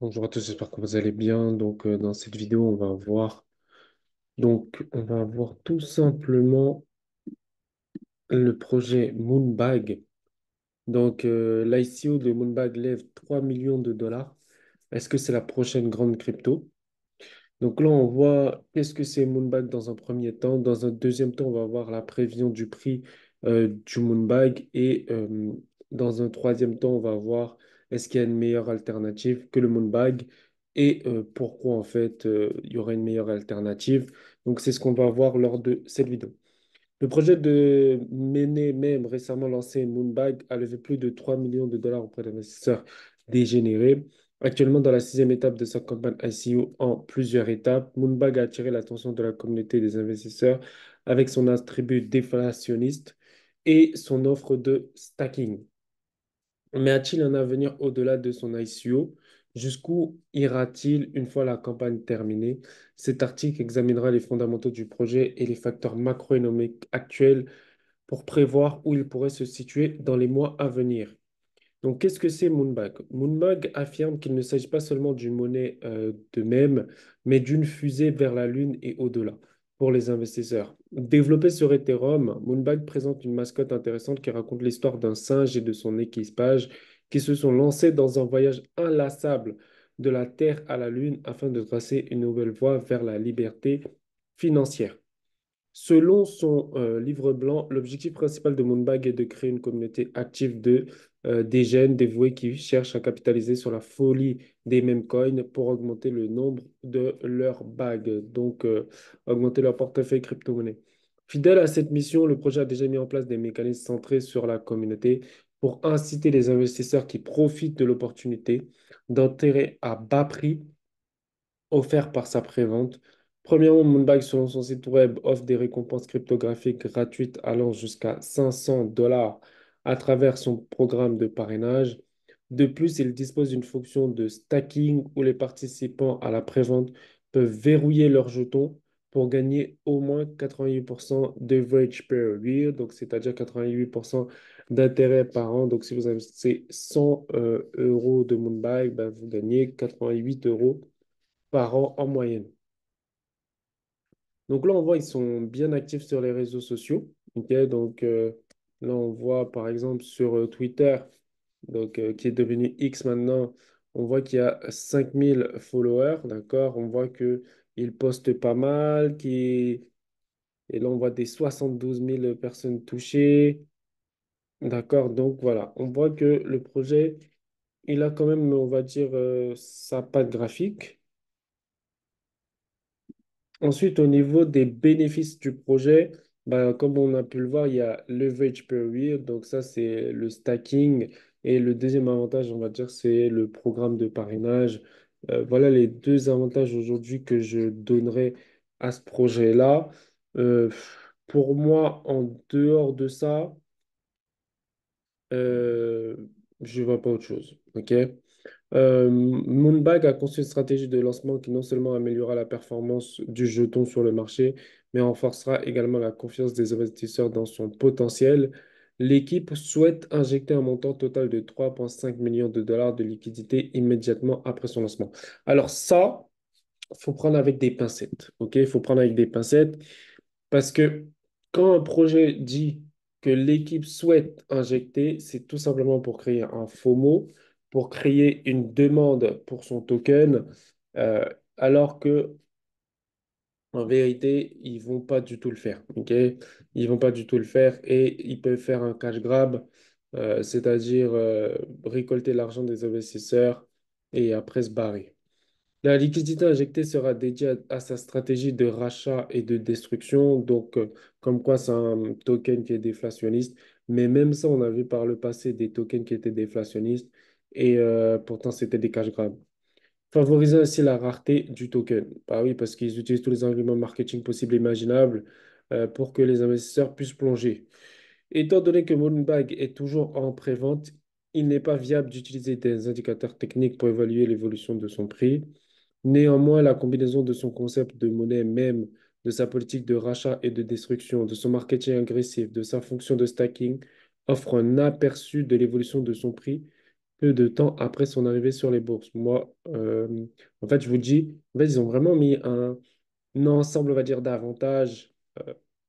Bonjour à tous, j'espère que vous allez bien. Dans cette vidéo, on va voir tout simplement le projet Moonbag. L'ICO de Moonbag lève 3 millions de dollars. Est-ce que c'est la prochaine grande crypto? Donc là, on voit qu'est-ce que c'est Moonbag dans un premier temps. Dans un deuxième temps, on va voir la prévision du prix du Moonbag. Dans un troisième temps, on va voir est-ce qu'il y a une meilleure alternative que le Moonbag et pourquoi en fait il y aurait une meilleure alternative. Donc c'est ce qu'on va voir lors de cette vidéo. Le projet de Mene même récemment lancé Moonbag a levé plus de 3 millions de dollars auprès d'investisseurs dégénérés. Actuellement, dans la sixième étape de sa campagne ICO en plusieurs étapes, Moonbag a attiré l'attention de la communauté des investisseurs avec son attribut déflationniste et son offre de stacking. Mais a-t-il un avenir au-delà de son ICO? Jusqu'où ira-t-il une fois la campagne terminée? Cet article examinera les fondamentaux du projet et les facteurs macroéconomiques actuels pour prévoir où il pourrait se situer dans les mois à venir. Donc, qu'est-ce que c'est Moonbag? Moonbag affirme qu'il ne s'agit pas seulement d'une monnaie de même, mais d'une fusée vers la Lune et au-delà pour les investisseurs. Développé sur Ethereum, Moonbag présente une mascotte intéressante qui raconte l'histoire d'un singe et de son équipage qui se sont lancés dans un voyage inlassable de la Terre à la Lune afin de tracer une nouvelle voie vers la liberté financière. Selon son livre blanc, l'objectif principal de Moonbag est de créer une communauté active des jeunes dévoués qui cherchent à capitaliser sur la folie des meme coins pour augmenter le nombre de leurs bagues, augmenter leur portefeuille crypto-monnaie. Fidèle à cette mission, le projet a déjà mis en place des mécanismes centrés sur la communauté pour inciter les investisseurs qui profitent de l'opportunité d'enterrer à bas prix offert par sa prévente. Premièrement, Moonbag, selon son site web, offre des récompenses cryptographiques gratuites allant jusqu'à 500 dollars à travers son programme de parrainage. De plus, il dispose d'une fonction de stacking où les participants à la prévente peuvent verrouiller leurs jetons pour gagner au moins 88% d'average per year, donc c'est-à-dire 88% d'intérêt par an. Donc si vous investissez 100 euros de Moonbag, ben, vous gagnez 88 euros par an en moyenne. Donc là, on voit ils sont bien actifs sur les réseaux sociaux. Ok, là, on voit par exemple sur Twitter, qui est devenu X maintenant, on voit qu'il y a 5000 followers. D'accord, on voit qu'il poste pas mal. Et là, on voit des 72 000 personnes touchées. D'accord, donc voilà, on voit que le projet, il a quand même, on va dire, sa patte graphique. Ensuite, au niveau des bénéfices du projet, bah, comme on a pu le voir, il y a leverage per year, donc ça c'est le stacking. Et le deuxième avantage, on va dire, c'est le programme de parrainage. Voilà les deux avantages aujourd'hui que je donnerais à ce projet-là. Euh, pour moi, en dehors de ça, euh, je ne vois pas autre chose. Ok? Moonbag a conçu une stratégie de lancement qui non seulement améliorera la performance du jeton sur le marché, mais renforcera également la confiance des investisseurs dans son potentiel. L'équipe souhaite injecter un montant total de 3,5 millions de dollars de liquidité immédiatement après son lancement. Alors ça, il faut prendre avec des pincettes. OK? Il faut prendre avec des pincettes parce que quand un projet dit que l'équipe souhaite injecter, c'est tout simplement pour créer un FOMO, pour créer une demande pour son token, euh, alors que en vérité, ils vont pas du tout le faire. Ok, ils vont pas du tout le faire et ils peuvent faire un cash grab, c'est-à-dire récolter l'argent des investisseurs et après se barrer. La liquidité injectée sera dédiée à sa stratégie de rachat et de destruction. Comme quoi, c'est un token qui est déflationniste. Mais même ça, on a vu par le passé des tokens qui étaient déflationnistes et pourtant, c'était des cash grabs. Favoriser ainsi la rareté du token. Bah oui, parce qu'ils utilisent tous les arguments marketing possibles et imaginables pour que les investisseurs puissent plonger. Étant donné que Moonbag est toujours en pré-vente, il n'est pas viable d'utiliser des indicateurs techniques pour évaluer l'évolution de son prix. Néanmoins, la combinaison de son concept de monnaie même, de sa politique de rachat et de destruction, de son marketing agressif, de sa fonction de stacking, offre un aperçu de l'évolution de son prix peu de temps après son arrivée sur les bourses. Moi, en fait, je vous dis, en fait, ils ont vraiment mis un ensemble, on va dire, d'avantages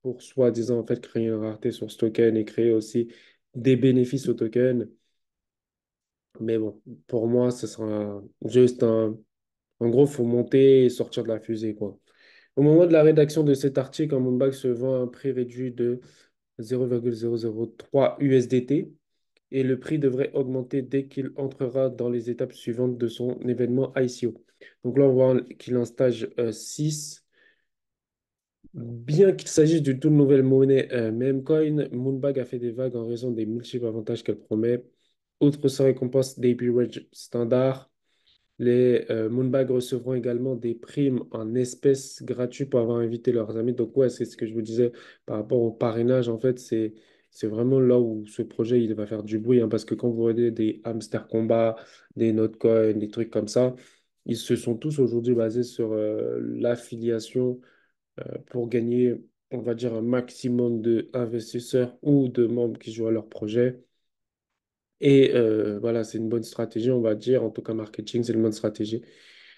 pour soi-disant, en fait, créer une rareté sur ce token et créer aussi des bénéfices au token. Mais bon, pour moi, ce sera juste un... En gros, il faut monter et sortir de la fusée, quoi. Au moment de la rédaction de cet article, un Moonbag se vend à un prix réduit de 0,003 USDT et le prix devrait augmenter dès qu'il entrera dans les étapes suivantes de son événement ICO. Donc là, on voit qu'il est en stage 6. Bien qu'il s'agisse d'une toute nouvelle monnaie Memecoin, Moonbag a fait des vagues en raison des multiples avantages qu'elle promet. Outre sa récompense d'API Wedge standard, les Moonbag recevront également des primes en espèces gratuites pour avoir invité leurs amis. Donc, ouais, c'est ce que je vous disais par rapport au parrainage. En fait, c'est vraiment là où ce projet il va faire du bruit, hein, parce que quand vous regardez des hamster combat, des Notcoin, des trucs comme ça, ils se sont tous aujourd'hui basés sur l'affiliation pour gagner, on va dire, un maximum d'investisseurs ou de membres qui jouent à leur projet. Et voilà, c'est une bonne stratégie, on va dire. En tout cas, marketing, c'est une bonne stratégie.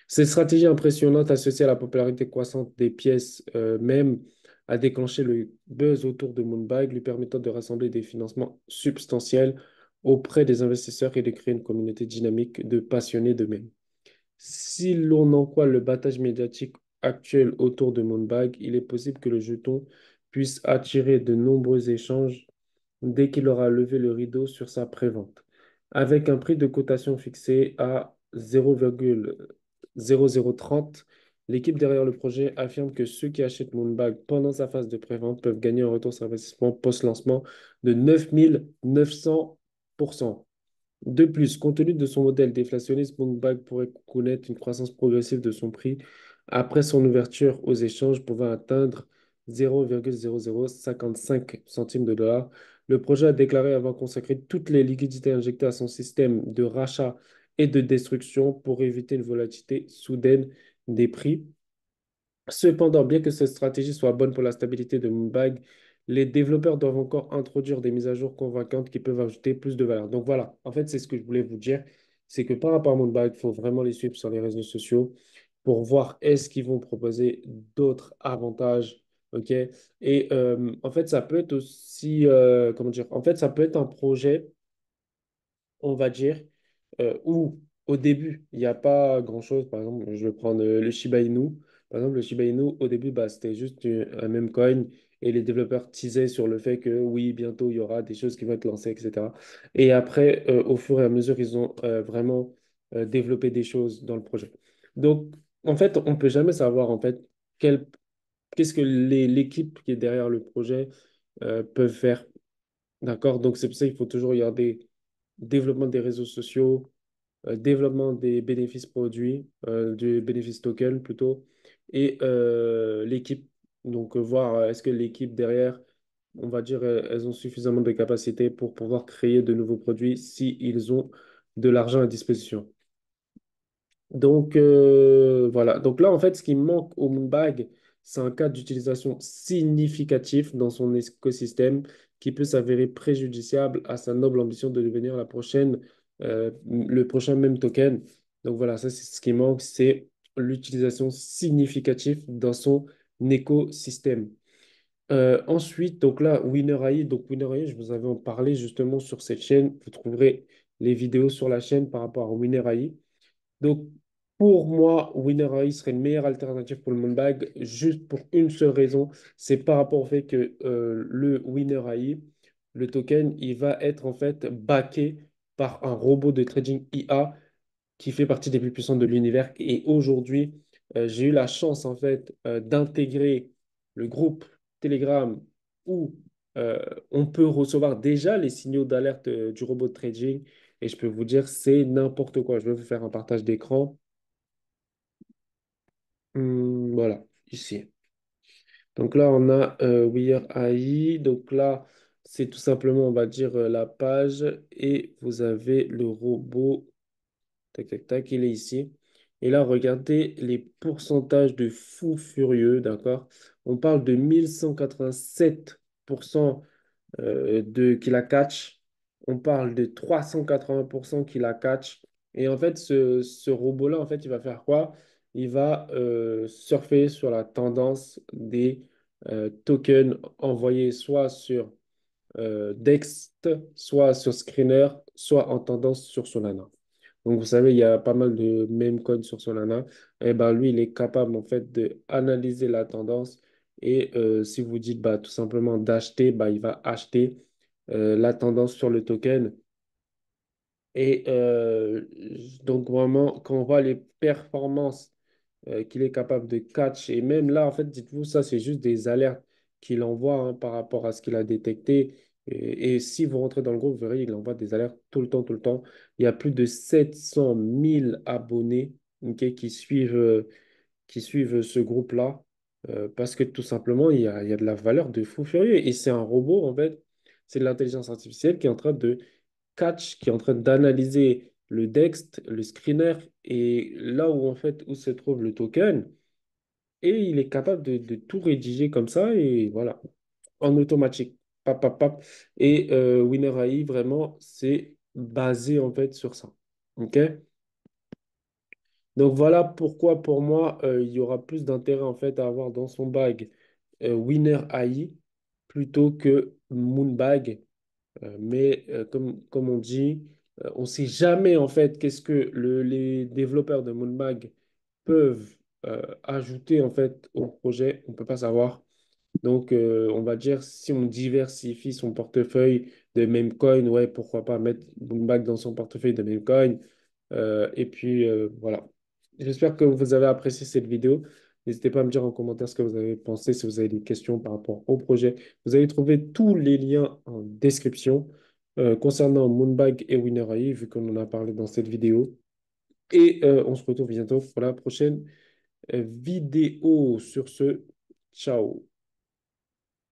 Cette stratégie impressionnante associée à la popularité croissante des pièces même a déclenché le buzz autour de Moonbag, lui permettant de rassembler des financements substantiels auprès des investisseurs et de créer une communauté dynamique de passionnés d'eux-mêmes. Si l'on en croit le battage médiatique actuel autour de Moonbag, il est possible que le jeton puisse attirer de nombreux échanges dès qu'il aura levé le rideau sur sa prévente. Avec un prix de cotation fixé à 0,0030, l'équipe derrière le projet affirme que ceux qui achètent Moonbag pendant sa phase de prévente peuvent gagner un retour sur investissement post-lancement de 9900%. De plus, compte tenu de son modèle déflationniste, Moonbag pourrait connaître une croissance progressive de son prix après son ouverture aux échanges pouvant atteindre 0,0055 centimes de dollar. Le projet a déclaré avoir consacré toutes les liquidités injectées à son système de rachat et de destruction pour éviter une volatilité soudaine des prix. Cependant, bien que cette stratégie soit bonne pour la stabilité de Moonbag, les développeurs doivent encore introduire des mises à jour convaincantes qui peuvent ajouter plus de valeur. Donc voilà, en fait, c'est ce que je voulais vous dire. C'est que par rapport à Moonbag, il faut vraiment les suivre sur les réseaux sociaux pour voir est-ce qu'ils vont proposer d'autres avantages. OK? Et en fait, ça peut être aussi, comment dire, en fait, ça peut être un projet on va dire, où au début, il n'y a pas grand-chose. Par exemple, je vais prendre le Shiba Inu. Par exemple, le Shiba Inu, au début, bah, c'était juste un même coin et les développeurs teasaient sur le fait que oui, bientôt, il y aura des choses qui vont être lancées, etc. Et après, au fur et à mesure, ils ont vraiment développé des choses dans le projet. Donc, en fait, on ne peut jamais savoir, en fait, quel, qu'est-ce que l'équipe qui est derrière le projet peut faire. D'accord? Donc, c'est pour ça qu'il faut toujours regarder développement des réseaux sociaux, développement des bénéfices produits, du bénéfice token plutôt, et l'équipe. Donc, voir est-ce que l'équipe derrière, on va dire, elles ont suffisamment de capacités pour pouvoir créer de nouveaux produits si ils ont de l'argent à disposition. Donc, voilà. Donc là, en fait, ce qui manque au Moonbag, c'est un cas d'utilisation significatif dans son écosystème qui peut s'avérer préjudiciable à sa noble ambition de devenir le prochain même token. Donc voilà, ça, c'est ce qui manque, c'est l'utilisation significative dans son écosystème. Ensuite, donc là, WinnerAI, donc WinnerAI, je vous avais en parlé justement sur cette chaîne. Vous trouverez les vidéos sur la chaîne par rapport à WinnerAI. Donc, pour moi, Winner AI serait une meilleure alternative pour le Moonbag, juste pour une seule raison, c'est par rapport au fait que le Winner AI, le token, il va être en fait backé par un robot de trading IA qui fait partie des plus puissants de l'univers. Et aujourd'hui, j'ai eu la chance en fait d'intégrer le groupe Telegram où euh, on peut recevoir déjà les signaux d'alerte du robot de trading. Et je peux vous dire, c'est n'importe quoi. Je vais vous faire un partage d'écran. Voilà, ici. Donc là, on a Wear AI. Donc là, c'est tout simplement, on va dire, la page. Et vous avez le robot. Tac, tac, tac, il est ici. Et là, regardez les pourcentages de fous furieux, d'accord? On parle de 1187% de qu'il a catch. On parle de 380% qui la catch. Et en fait, ce robot-là, en fait, il va faire quoi? Il va surfer sur la tendance des tokens envoyés soit sur Dext, soit sur Screener, soit en tendance sur Solana. Donc, vous savez, il y a pas mal de meme coins sur Solana. Et ben, lui, il est capable, en fait, d'analyser la tendance. Et si vous dites bah, tout simplement d'acheter, bah, il va acheter la tendance sur le token. Et donc, vraiment, quand on voit les performances qu'il est capable de catch, et même là, en fait, dites-vous, ça, c'est juste des alertes qu'il envoie hein, par rapport à ce qu'il a détecté. Et si vous rentrez dans le groupe, vous verrez, il envoie des alertes tout le temps, tout le temps. Il y a plus de 700 000 abonnés ok, qui suivent ce groupe-là parce que tout simplement, il y a de la valeur de fou furieux. Et c'est un robot, en fait, c'est de l'intelligence artificielle qui est en train de catch, qui est en train d'analyser le Dext, le screener, et là où en fait où se trouve le token, et il est capable de tout rédiger comme ça, et voilà, en automatique. Pap, pap, pap. Et Winner AI, vraiment, c'est basé en fait sur ça. OK? Donc voilà pourquoi pour moi, il y aura plus d'intérêt en fait à avoir dans son bag Winner AI plutôt que Moonbag. Mais comme on dit, on ne sait jamais en fait qu'est-ce que les développeurs de Moonbag peuvent ajouter en fait au projet. On ne peut pas savoir. Donc, on va dire, si on diversifie son portefeuille de meme coin, ouais, pourquoi pas mettre Moonbag dans son portefeuille de meme coin. Et puis, voilà. J'espère que vous avez apprécié cette vidéo. N'hésitez pas à me dire en commentaire ce que vous avez pensé, si vous avez des questions par rapport au projet. Vous allez trouver tous les liens en description concernant Moonbag et WinnerAI, vu qu'on en a parlé dans cette vidéo. Et on se retrouve bientôt pour la prochaine vidéo. Sur ce, ciao.